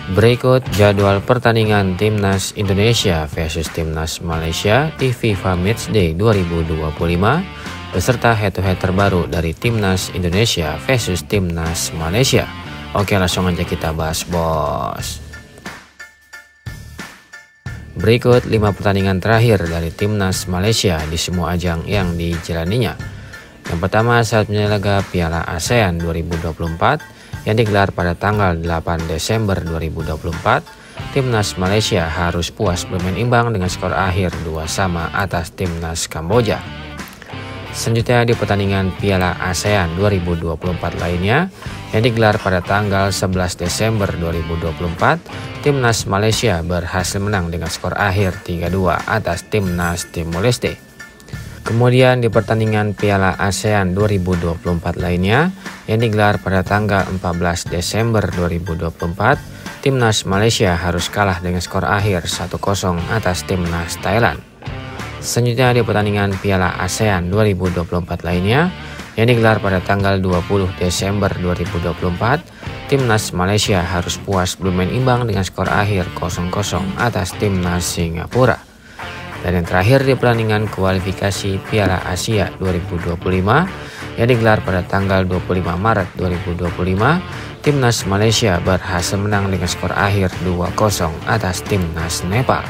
Berikut jadwal pertandingan Timnas Indonesia versus Timnas Malaysia di FIFA Matchday 2025 beserta head-to-head terbaru dari Timnas Indonesia versus Timnas Malaysia. Oke, langsung aja kita bahas, bos. Berikut 5 pertandingan terakhir dari Timnas Malaysia di semua ajang yang dijalaninya. Yang pertama saat menyalaga Piala ASEAN 2024 yang digelar pada tanggal 8 Desember 2024, Timnas Malaysia harus puas bermain imbang dengan skor akhir 2-2 atas Timnas Kamboja. Selanjutnya di pertandingan Piala ASEAN 2024 lainnya yang digelar pada tanggal 11 Desember 2024, Timnas Malaysia berhasil menang dengan skor akhir 3-2 atas Timnas Timor Leste. Kemudian di pertandingan Piala ASEAN 2024 lainnya yang digelar pada tanggal 14 Desember 2024, Timnas Malaysia harus kalah dengan skor akhir 1-0 atas Timnas Thailand. Selanjutnya di pertandingan Piala ASEAN 2024 lainnya yang digelar pada tanggal 20 Desember 2024, Timnas Malaysia harus puas bermain imbang dengan skor akhir 0-0 atas Timnas Singapura. Dan yang terakhir di pertandingan kualifikasi Piala Asia 2025 yang digelar pada tanggal 25 Maret 2025, Timnas Malaysia berhasil menang dengan skor akhir 2-0 atas Timnas Nepal.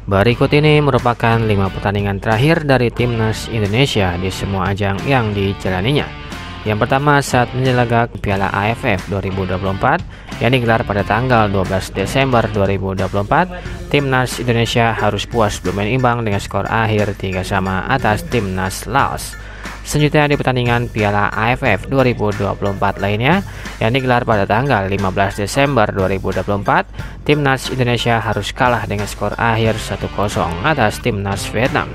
Berikut ini merupakan 5 pertandingan terakhir dari Timnas Indonesia di semua ajang yang dijalaninya. Yang pertama saat menyalaga Piala AFF 2024 yang digelar pada tanggal 12 Desember 2024, Timnas Indonesia harus puas bermain imbang dengan skor akhir 3-3 atas Timnas Laos. Selanjutnya di pertandingan Piala AFF 2024 lainnya yang digelar pada tanggal 15 Desember 2024, Timnas Indonesia harus kalah dengan skor akhir 1-0 atas Timnas Vietnam.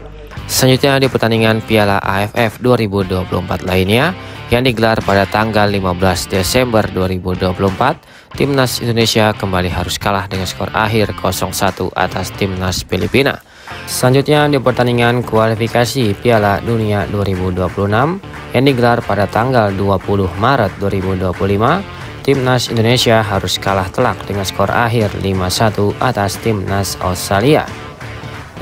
Selanjutnya di pertandingan Piala AFF 2024 lainnya yang digelar pada tanggal 15 Desember 2024, Timnas Indonesia kembali harus kalah dengan skor akhir 0-1 atas Timnas Filipina. Selanjutnya di pertandingan kualifikasi Piala Dunia 2026 yang digelar pada tanggal 20 Maret 2025, Timnas Indonesia harus kalah telak dengan skor akhir 5-1 atas Timnas Australia.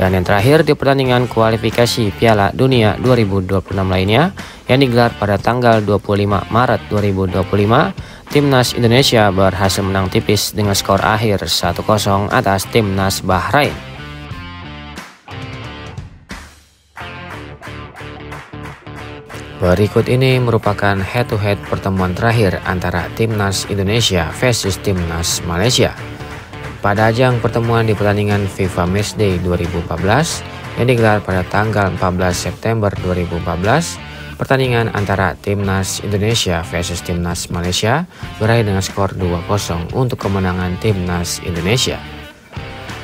Dan yang terakhir di pertandingan kualifikasi Piala Dunia 2026 lainnya yang digelar pada tanggal 25 Maret 2025, Timnas Indonesia berhasil menang tipis dengan skor akhir 1-0 atas Timnas Bahrain. Berikut ini merupakan head-to-head pertemuan terakhir antara Timnas Indonesia versus Timnas Malaysia. Pada ajang pertemuan di pertandingan FIFA Matchday 2014 yang digelar pada tanggal 14 September 2014, pertandingan antara Timnas Indonesia versus Timnas Malaysia berakhir dengan skor 2-0 untuk kemenangan Timnas Indonesia.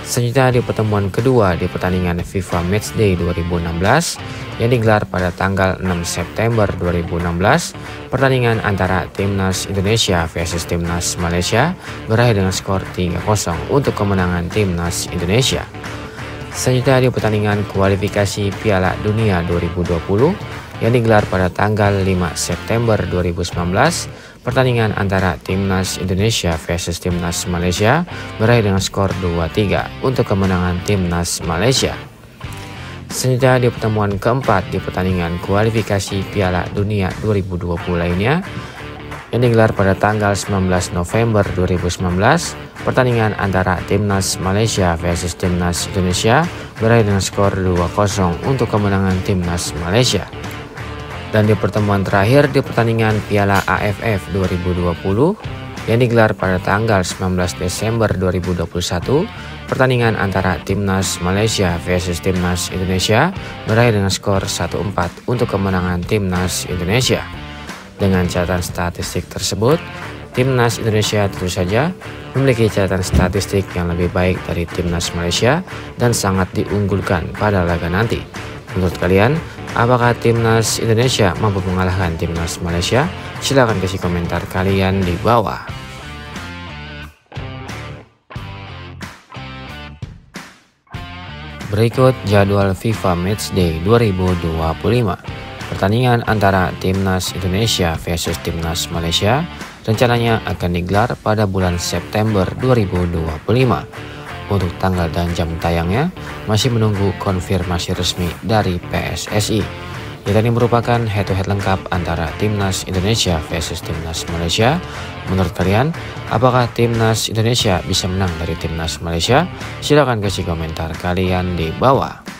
Selanjutnya di pertemuan kedua di pertandingan FIFA Matchday 2016 yang digelar pada tanggal 6 September 2016, pertandingan antara Timnas Indonesia versus Timnas Malaysia berakhir dengan skor 3-0 untuk kemenangan Timnas Indonesia. Selanjutnya di pertandingan kualifikasi Piala Dunia 2020 yang digelar pada tanggal 5 September 2019, pertandingan antara Timnas Indonesia versus Timnas Malaysia berakhir dengan skor 2-3 untuk kemenangan Timnas Malaysia. Selanjutnya di pertemuan keempat di pertandingan kualifikasi Piala Dunia 2020 lainnya yang digelar pada tanggal 19 November 2019, pertandingan antara Timnas Malaysia versus Timnas Indonesia berakhir dengan skor 2-0 untuk kemenangan Timnas Malaysia. Dan di pertemuan terakhir di pertandingan Piala AFF 2020 yang digelar pada tanggal 19 Desember 2021, pertandingan antara Timnas Malaysia versus Timnas Indonesia berakhir dengan skor 1-4 untuk kemenangan Timnas Indonesia. Dengan catatan statistik tersebut, Timnas Indonesia tentu saja memiliki catatan statistik yang lebih baik dari Timnas Malaysia dan sangat diunggulkan pada laga nanti. Menurut kalian, apakah Timnas Indonesia mampu mengalahkan Timnas Malaysia? Silahkan kasih komentar kalian di bawah. Berikut jadwal FIFA Matchday 2025. Pertandingan antara Timnas Indonesia versus Timnas Malaysia rencananya akan digelar pada bulan September 2025. Untuk tanggal dan jam tayangnya masih menunggu konfirmasi resmi dari PSSI. Ini merupakan head-to-head lengkap antara Timnas Indonesia versus Timnas Malaysia. Menurut kalian, apakah Timnas Indonesia bisa menang dari Timnas Malaysia? Silahkan kasih komentar kalian di bawah.